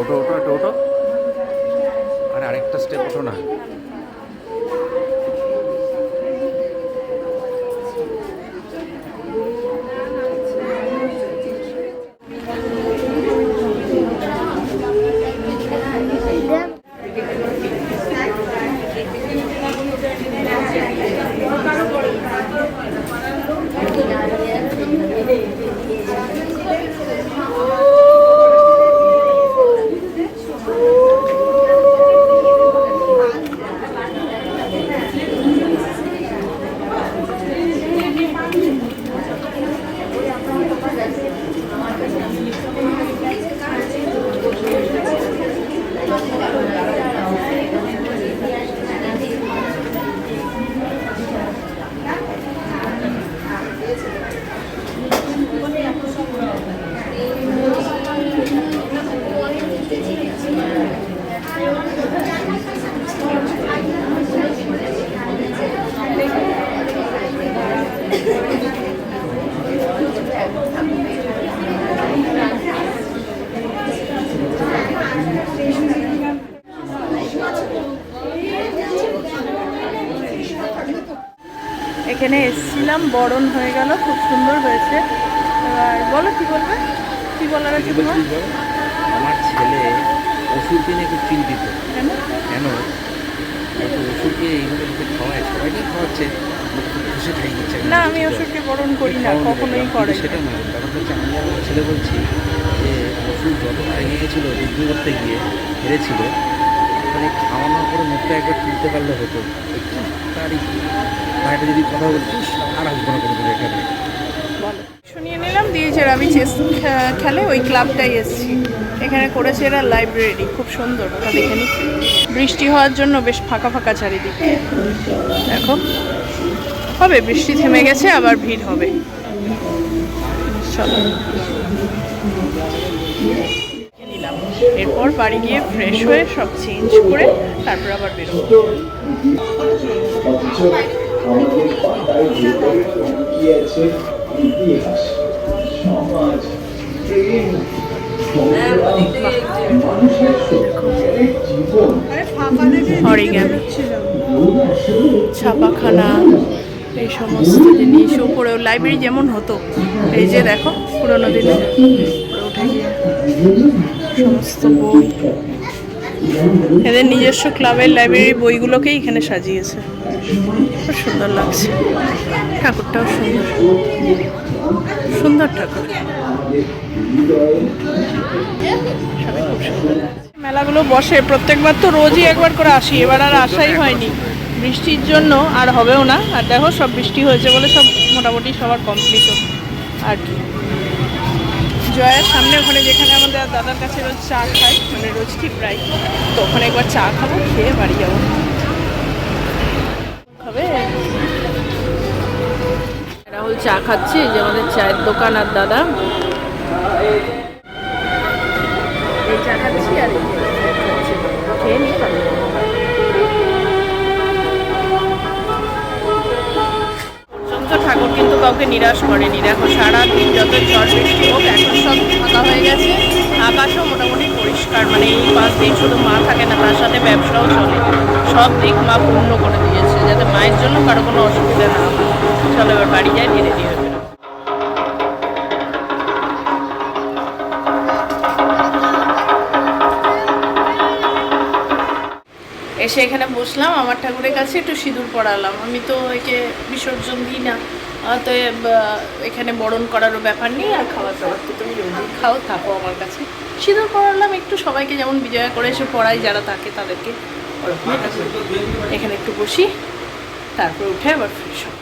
ওটো ওটো একটু ওটো, আরে আরেকটা স্টেপ ওঠো না। এখানে এসেছিলাম, বরণ হয়ে গেল, খুব সুন্দর হয়েছে। এবার বলো কি বলবে, কি বলার আছে তোমার? আমার ছেলে ওষুধকে নিয়ে খুব চিন্তিত। কেন? কেন ওষুধকে এইভাবে লোকে খাওয়ায়, সবাইকে খাওয়াচ্ছে, খুশি খাই দিচ্ছে না, আমি ওষুধকে বরণ করি না, কখনোই করে সেটা নয়। ব্যাপারটা হচ্ছে আমি আমার ছেলে বলছি যে ওষুধ যতটা এগিয়ে গেছিলো যুদ্ধ করতে গিয়ে হেরেছিল, মানে খাওয়ানোর পরে মুখটা একবার তুলতে পারলে হতো। তারই বাইরে যদি কথা বলছি আর আসবো না কোনো দিন এখানে। শুনিয়ে নিলাম, দিয়েছে আমি চেস খেলে ওই ক্লাবটাই এসেছি। এখানে করেছে এরা লাইব্রেরি, খুব সুন্দর, ওটা দেখে নি। বৃষ্টি হওয়ার জন্য বেশ ফাঁকা ফাঁকা চারিদিক। দেখো, হবে বৃষ্টি থেমে গেছে, আবার ভিড় হবে। চলো নিলাম, এরপর বাড়ি গিয়ে ফ্রেশ হয়ে সব চেঞ্জ করে তারপর আবার বেরোবো। আমাদের পাতায় ভেতরে লুকিয়ে আছে ইতিহাস, সমাজ, প্রেম, মানুষের সত্যিকারের জীবন, অরিগ্যামি, ছাপাখানা, এই সমস্ত জিনিস। উপরেও লাইব্রেরি যেমন হতো, এই যে দেখো পুরোনো দিনে উঠে গিয়ে সমস্ত বই, এদের নিজস্ব ক্লাবের লাইব্রেরি বইগুলোকেই এখানে সাজিয়েছে, খুব সুন্দর লাগছে। ঠাকুরটাও সুন্দর, সুন্দর ঠাকুর, সবাই খুব সুন্দর। মেলাগুলো বসে প্রত্যেকবার, তো রোজই একবার করে আসি, এবার আর আসাই হয়নি বৃষ্টির জন্য, আর হবেও না। আর দেখো সব বৃষ্টি হয়েছে বলে সব মোটামুটি সবার কমপ্লিট আর কি। জয়ার সামনে ওখানে যেখানে আমাদের দাদার কাছে রোজ চা খাই, মানে রোজ কি প্রায়, তো ওখানে একবার চা খাবো, খেয়ে বাড়ি যাবো। খাবে? রাহুল চা খাচ্ছে, যে আমাদের চায়ের দোকান আর দাদা এই চা খাচ্ছি আর খেয়ে নিয়ে খাবো। ঠাকুর কিন্তু কাউকে নিরাশ করেনি। দেখো সারাদিন যত ঝড় বৃষ্টি হোক, এখন সব ফাঁকা হয়ে গেছে, আকাশও মোটামুটি পরিষ্কার। মানে এই 5 দিন শুধু মা থাকে না, তার সাথে ব্যবসাও চলে, সব দিক মা পূর্ণ করে দিয়েছে, যাতে মায়ের জন্য কারো কোনো অসুবিধা না হয়। চলো এবার বাড়ি যাই, ধীরে ধীরে। এসে এখানে বসলাম, আমার ঠাকুরের কাছে একটু সিঁদুর পরালাম। আমি তো একে বিসর্জন দিই না, অতএব এখানে বরণ করারও ব্যাপার নেই, আর খাবার দাবার তো তুমি রোজই খাও, থাকো আমার কাছে। সিঁদুর পরালাম একটু, সবাইকে যেমন বিজয়া করে এসে পড়াই যারা থাকে তাদেরকে। এখানে একটু বসি, তারপর উঠে আবার ফ্রেশ হব।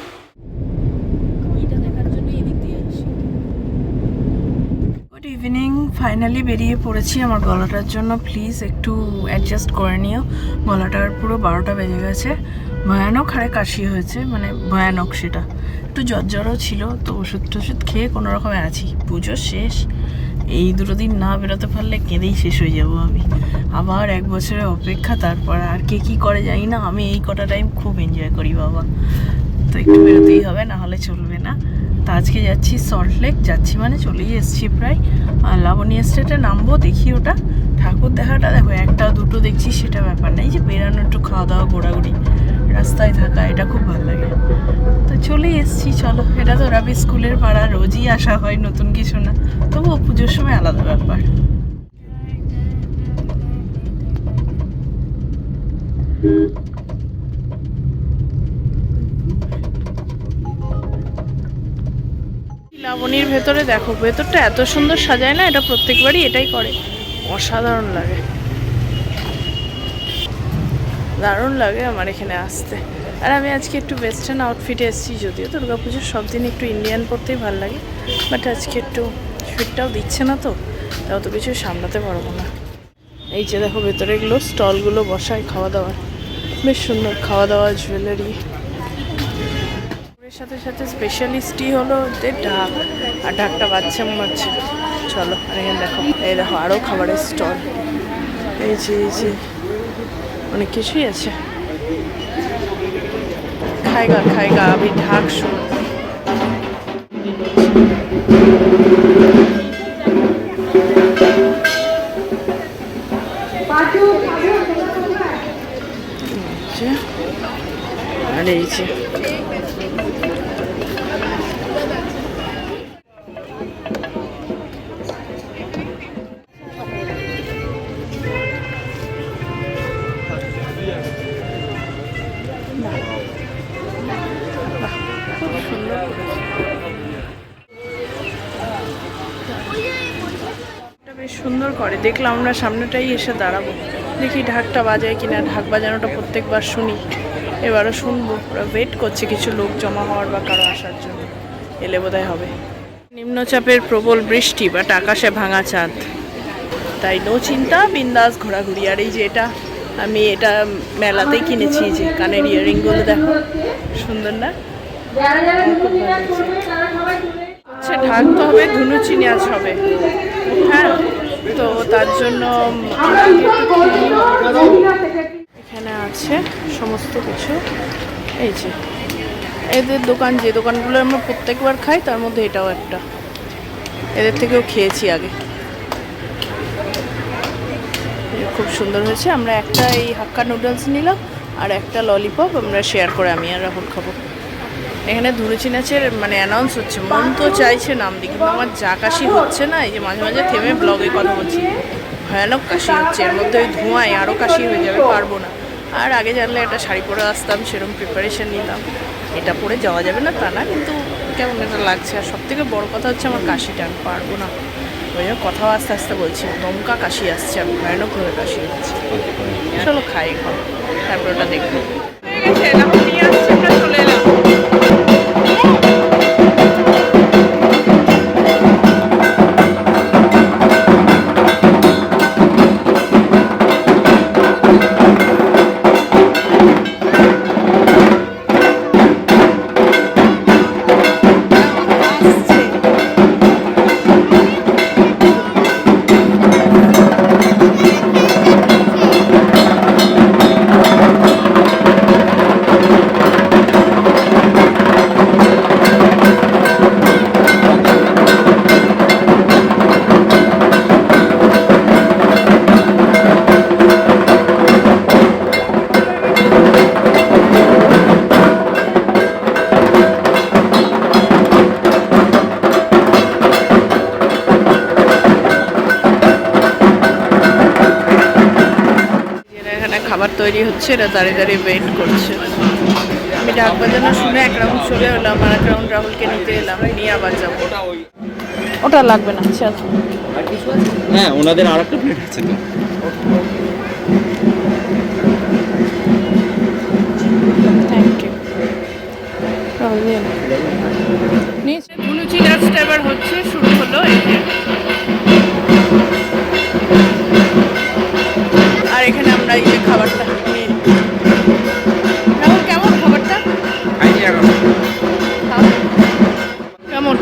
গুড ইভিনিং, ফাইনালি বেরিয়ে পড়েছি। আমার গলাটার জন্য প্লিজ একটু অ্যাডজাস্ট করে নিও। গলাটার পুরো 12টা বেজে গেছে, ভয়ানক হারে কাশি হয়েছে, মানে ভয়ানক। সেটা একটু জ্বরও ছিল, তো ওষুধ টষুধ খেয়ে কোনো রকমে আছি। পুজো শেষ, এই 2 দিন না বেরোতে পারলে কেঁদেই শেষ হয়ে যাব আমি। আবার 1 বছরের অপেক্ষা, তারপর আর কে কী করে জানি না, আমি এই কটা টাইম খুব এনজয় করি বাবা। তো একটু বেরোতেই হবে, না হলে চলবে না। তো আজকে যাচ্ছি সল্টলেক, যাচ্ছি মানে চলেই এসছি প্রায়। লাবণী এস্টেটে নামবো, দেখি ওটা ঠাকুর দেখাটা। দেখো 1টা 2টো দেখছি সেটা ব্যাপার নেই, যে বেরানো, একটু খাওয়া দাওয়া, ঘোরাঘুরি, রাস্তায় থাকা, এটা খুব ভালো লাগে। তো চলেই এসছি, চলো। এটা তো রাবি স্কুলের পাড়া, রোজই আসা হয়, নতুন কিছু না। তবুও পুজোর সময় আলাদা ব্যাপার। লাবণীর ভেতরে দেখো, ভেতরটা এত সুন্দর সাজায় না, এটা প্রত্যেকবারই এটাই করে, অসাধারণ লাগে, দারুণ লাগে আমার এখানে আসতে। আর আমি আজকে একটু ওয়েস্টার্ন আউটফিটে এসেছি, যদিও দুর্গাপুজোর সব দিন একটু ইন্ডিয়ান পরতেই ভালো লাগে, বাট আজকে একটু ফিটটাও দিচ্ছে না, তো অত কিছু সামলাতে পারবো না। এই যে দেখো ভেতরে এগুলো স্টলগুলো বসায় খাওয়া দাওয়ার, বেশ সুন্দর খাওয়া দাওয়া, জুয়েলারি। সাথে সাথে স্পেশালিস্টই হলো ওদের ঢাক, আর ঢাকটা বাচ্চা মারছে। চলো, আর এখানে দেখো, এই দেখো আরও খাবারের স্টল, এই যে অনেক কিছুই আছে। খায়গা আমি ঢাক শুনো। আর এই যে বেশ সুন্দর করে, দেখলাম আমরা সামনেটাই এসে দাঁড়াবো, দেখি ঢাকটা বাজায় কিনা। ঢাক বাজানোটা প্রত্যেকবার শুনি, এবারও শুনবো। ওরা ওয়েট করছে কিছু লোক জমা হওয়ার বা কারো আসার জন্য, এলে বোধহয় হবে। নিম্নচাপের প্রবল বৃষ্টি বাট আকাশে ভাঙা চাঁদ, তাই নো চিন্তা, বিন্দাস ঘোরাঘুরি। আর এই যে আমি এটা মেলাতেই কিনেছি, যে কানের ইয়ারিংগুলো দেখো, সুন্দর না? আচ্ছা, ঢাকতে হবে, ধুনুচি আজ হবে, হ্যাঁ। তো তার জন্য এখানে আছে সমস্ত কিছু। এই যে এদের দোকান, যে দোকানগুলো আমরা প্রত্যেকবার খাই তার মধ্যে এটাও একটা, এদের থেকেও খেয়েছি আগে, খুব সুন্দর হয়েছে। আমরা একটা এই হাক্কা নুডলস নিলাম, আর একটা ললিপপ আমরা শেয়ার করে আমি আর রাহুল খাবো। এখানে ধুনুচি নাচের মানে অ্যানাউন্স হচ্ছে, মন তো চাইছে নাম দিই, কিন্তু আমার যা কাশি হচ্ছে না, এই যে মাঝে মাঝে থেমে ব্লগে কথা বলছি, ভয়ানক কাশি হচ্ছে, এর মধ্যে ওই ধোঁয়ায় আরও কাশি হয়ে যাবে, পারবো না। আর আগে জানলে একটা শাড়ি পরে আসতাম, সেরকম প্রিপারেশন নিলাম। এটা পরে যাওয়া যাবে না তা না, কিন্তু কেমন এটা লাগছে। আর সব থেকে বড়ো কথা হচ্ছে আমার কাশিটা, আমি পারবো না, ওই জন্য কথাও আস্তে আস্তে বলছি, দমকা কাশি আসছে, আমি ভয়ানকভাবে কাশি হচ্ছে। চলো খাই, খাবো, তারপর ওটা দেখবো। হয়ে গেছে, নিয়ে আসছে, আমরা চলে এলাম। তৈরি হচ্ছে, এরা দাঁড়িয়ে দাঁড়িয়ে ওয়েট করছে। আমি ঢাক বাজানো শুনে এক রাউন্ড চলে এলাম, আর এক রাউন্ড রাহুলকে নিতে এলাম, নিয়ে আবার যাবো। ওটা লাগবে না, আচ্ছা হ্যাঁ, ওনাদের আর একটা প্লেট আছে তো। Thank you. রাহুল দিয়ে নিচে ধুনুচি নাচটা এবার হচ্ছে, শুরু হলো এই যে। আর এখানে আমরা এই যে খাবারটা নিয়ে রাহুল, কেমন খাবারটা? কেমন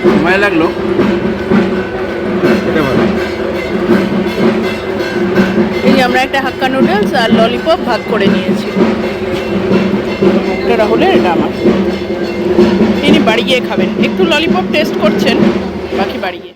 সময় লাগলো, এটা ভালো। এই যে আমরা একটা হাক্কা নুডলস আর ললিপপ ভাগ করে নিয়েছি। এটা রাহুলের, এটা আমার। তিনি বাড়ি গিয়ে খাবেন, একটু ললিপপ টেস্ট করছেন, বাকি বাড়ি গিয়ে।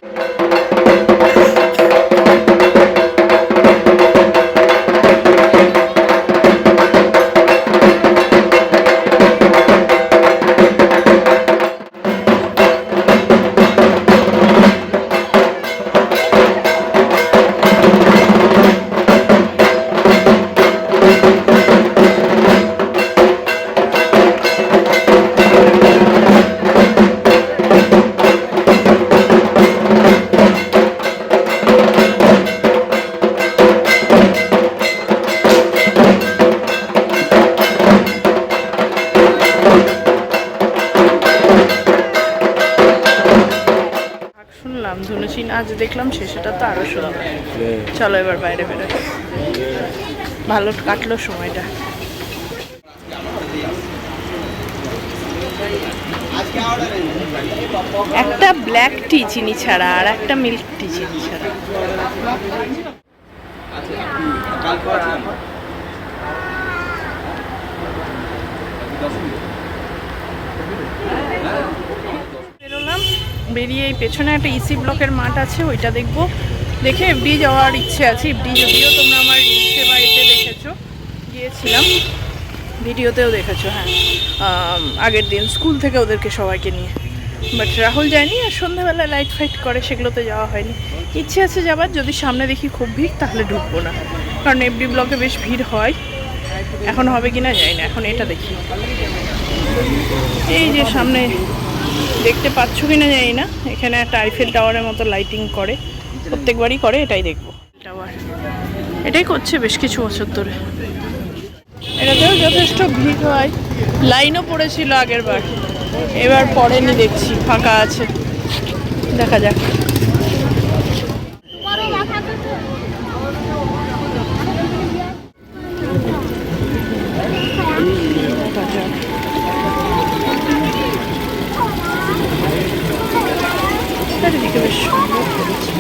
শুনলাম ধনুচি নাচ দেখলাম, শেষেটা তো আরো সুন্দর। চলো এবার বাইরে বেরোই, ভালো কাটলো সময়টা। একটা ব্ল্যাক টি চিনি ছাড়া আর একটা মিল্ক টি চিনি ছাড়া। বেরোলাম, বেরিয়ে এই পেছনে একটা ইসি ব্লকের মাঠ আছে, ওইটা দেখবো। দেখে এফডি যাওয়ার ইচ্ছে আছে। এফডি যদিও তোমরা আমার রিলসে বা এতে দেখেছো, গিয়েছিলাম, ভিডিওতেও দেখেছো। হ্যাঁ, আগের দিন স্কুল থেকে ওদেরকে সবাইকে নিয়ে, বাট রাহুল যায়নি। আর সন্ধ্যাবেলা লাইট ফাইট করে, সেগুলোতে যাওয়া হয়নি। ইচ্ছে আছে যাবার, যদি সামনে দেখি খুব ভিড় তাহলে ঢুকবো না, কারণ এফডি ব্লকে বেশ ভিড় হয়। এখন হবে কিনা জানি না, এখন এটা দেখি। এই যে সামনে দেখতে পাচ্ছ কিনা জানি না, এখানে একটা আইফেল টাওয়ারের মতো লাইটিং করে, প্রত্যেকবারই করে, এটাই দেখবো। টাওয়ার এটাই করছে বেশ কিছু বছর ধরে। এটাতেও যথেষ্ট ভিড় হয়, লাইনও পড়েছিল আগের বার, এবার পড়েনি, দেখছি ফাঁকা আছে, দেখা যাক। চারিদিকে বেশ সুন্দর করেছে।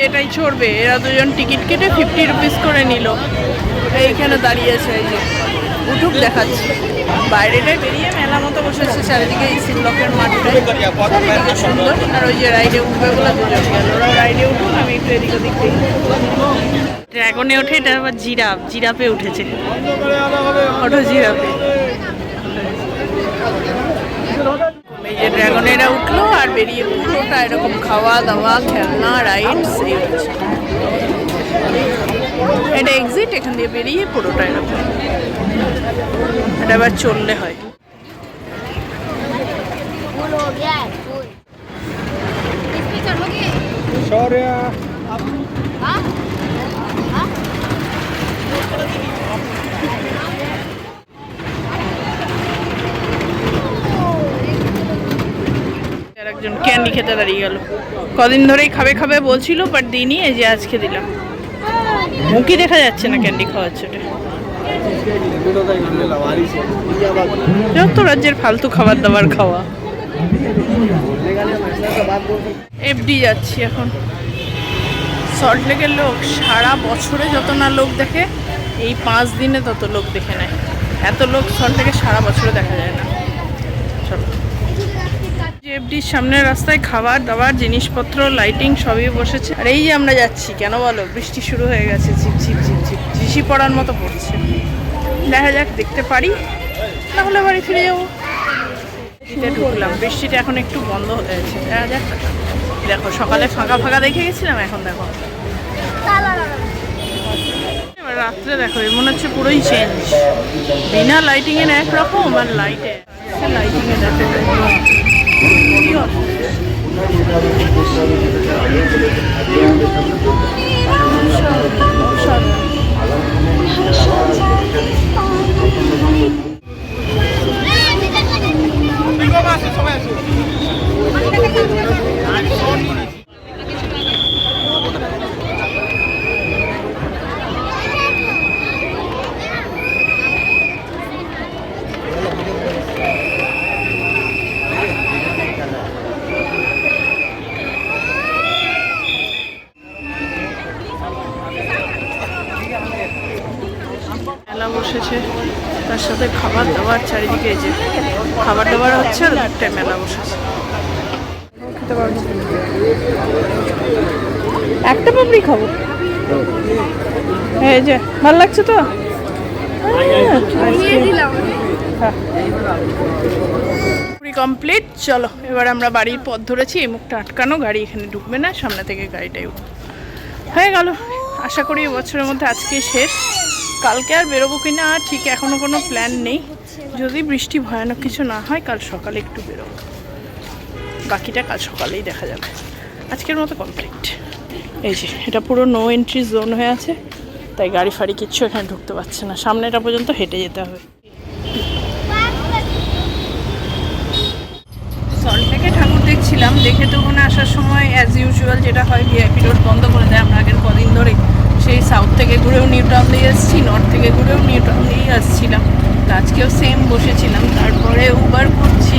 এটাই চড়বে, এরা দুজন টিকিট কেটে 50 রুপিস করে নিল। এইখানে দাঁড়িয়েছে, এই যে উঠুক দেখাচ্ছে। বাইরেটাই বেরিয়ে মেলা মতো বসেছে, চারিদিকে ইসি ব্লকের মাঠটাই চারিদিকে সুন্দর। আর ওই যে রাইডে উঠবে বলে দুজন গেল, ওরা রাইডে উঠুক, আমি একটু এদিক ওদিক দেখি। ড্রাগনে ওঠে, এটা আবার জিরাফে উঠেছে, ওঠো জিরাফে। এই যে ড্রাগনেরা উঠলো আর বেরিয়ে পুরোটা এরকম খাওয়া দাওয়া, খেলনা, রাইডস, এই হচ্ছে এটা এক্সিট। এখান দিয়ে বেরিয়ে পুরোটা এরকম, এটা আবার চললে হয়। একজন ক্যান্ডি খেতে দাঁড়িয়ে গেল, কদিন ধরেই খাবে খাবে বলছিল, বাট দিইনি, এই যে আজকে দিলাম। মুখই দেখা যাচ্ছে না ক্যান্ডি খাওয়াচ্ছে। যত রাজ্যের ফালতু খাবার দাবার খাওয়া। এফডি যাচ্ছি এখন। সল্টলেকের লোক সারা বছরে যত না লোক দেখে, এই 5 দিনে তত লোক দেখে নেয়। এত লোক সল্টলেকে সারা বছরে দেখা যায় না। চলো, এফডির সামনের রাস্তায় খাবার দাবার জিনিসপত্র লাইটিং সবই বসেছে। আর এই যে আমরা যাচ্ছি, কেন বলো, বৃষ্টি শুরু হয়ে গেছে, ঝিপ ঝিপ ঝিপ ঝিপ ঝিসি পড়ার মতো পড়ছে। দেখা যাক, দেখতে পারি, না হলে বাড়ি ফিরে যাবো। বৃষ্টিতে ঢুকলাম, বৃষ্টিটা এখন একটু বন্ধ হয়েছে। দেখা যাক। দেখো সকালে ফাঁকা ফাঁকা দেখে গেছিলাম, এখন দেখো এবার রাত্রে দেখো মনে হচ্ছে পুরোই চেঞ্জ। বিনা লাইটিং এর একরকম, আর লাইটে লাইটিং এ দেখো কি মেলা বসেছে, তার সাথে খাবার দাবার চারিদিকে। এই যে খাবার দাবার হচ্ছে, আর একটা মেলা বসেছে। খেতে পারবো, একটা পাপড়ি খাবো। এই যে ভালো লাগছে তো, কমপ্লিট। চলো এবার আমরা বাড়ির পথ ধরেছি। এই মুখটা আটকানো, গাড়ি এখানে ঢুকবে না, সামনে থেকে গাড়িটাই হয়ে গেল। আশা করি এবছরের মধ্যে আজকে শেষ। কালকে আর বেরোবো কিনা ঠিক এখনো কোনো প্ল্যান নেই। যদি বৃষ্টি ভয়ানক কিছু না হয়, কাল সকালে একটু বেরোবো, বাকিটা কাল সকালেই দেখা যাবে। আজকের মতো কমপ্লিট। এই যে এটা পুরো নো এন্ট্রি জোন হয়ে আছে, তাই গাড়ি ফাড়ি কিচ্ছু এখানে ঢুকতে পারছে না। সামনেটা পর্যন্ত হেঁটে যেতে হবে। সল্ট থেকে ঠাকুর দেখছিলাম, দেখে তো ওখানে আসার সময় অ্যাজ ইউজুয়াল যেটা হয়, ভিআইপি রোড বন্ধ করে দেয়। আমরা আগের কদিন ধরে সেই সাউথ থেকে ঘুরেও নিউ টাউন দিয়ে এসেছি, নর্থ থেকে ঘুরেও নিউ টাউন দিয়েই আসছিলাম। তো আজকেও সেম বসেছিলাম। তারপরে উবার করছি,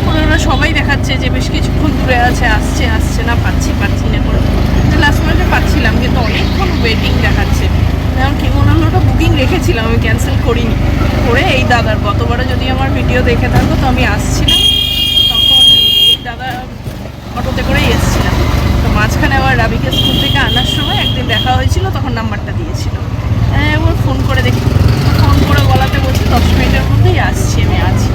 ওরা সবাই দেখাচ্ছে যে বেশ কিছুক্ষণ দূরে আছে, আসছে আসছে না, পাচ্ছি না করে। লাস্ট মিনিটে পাচ্ছিলাম, কিন্তু অনেকক্ষণ ওয়েটিং দেখাচ্ছে। যেমন কি মনে হলো, ওটা বুকিং রেখেছিলাম, আমি ক্যান্সেল করিনি। করে এই দাদার গতবারে যদি আমার ভিডিও দেখে থাকো, তো আমি আসছিলাম তখন এই দাদা অটোতে করেই এসেছিলাম। তো মাঝখানে আবার রাবিকে স্কুল থেকে আনার সময় একদিন দেখা হয়েছিল, তখন নাম্বারটা দিয়েছিল। এবার ফোন করে দেখি, ফোন করে বলাতে বলছি 10 মিনিটের মধ্যেই আসছি, আমি আছি।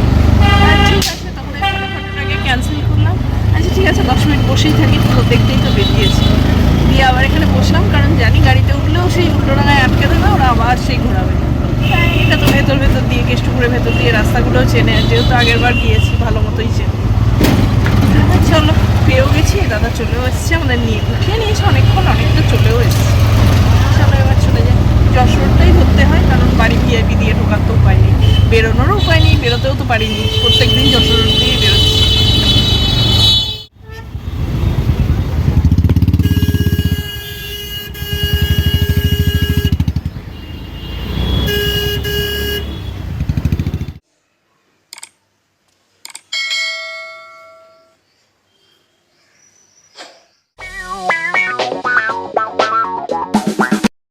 ঠিক আছে, তখন এই ফটোটাকে ক্যান্সেল করলাম। আচ্ছা ঠিক আছে, 10 মিনিট বসেই থাকি, তো দেখতেই তো বেরিয়েছি। দিয়ে আবার এখানে বসলাম, কারণ জানি গাড়িতে উঠলেও সেই উল্টোডাঙায় আটকে দেবে ওরা, আবার সেই ঘোরাবে। এটা তো ভেতর দিয়ে কেষ্টপুরের ভেতর দিয়ে রাস্তাগুলোও চেনে, যেহেতু আগেরবার গিয়েছি ভালো মতোই চেনে। চলো পেয়েও গেছি, দাদা চলেও এসছে, আমাদের নিয়ে উঠিয়ে নিয়েছে অনেকক্ষণ, অনেকটা চলেও এসছে। চলো এবার চলে যাই। যশোরটাই ধরতে হয়, কারণ বাড়ি ভিআইপি দিয়ে ঢোকার তো উপায় নেই, বেরোনোরও উপায় নেই, বেরোতেও তো পারিনি। প্রত্যেক দিন যশোর দিয়ে বেরোতে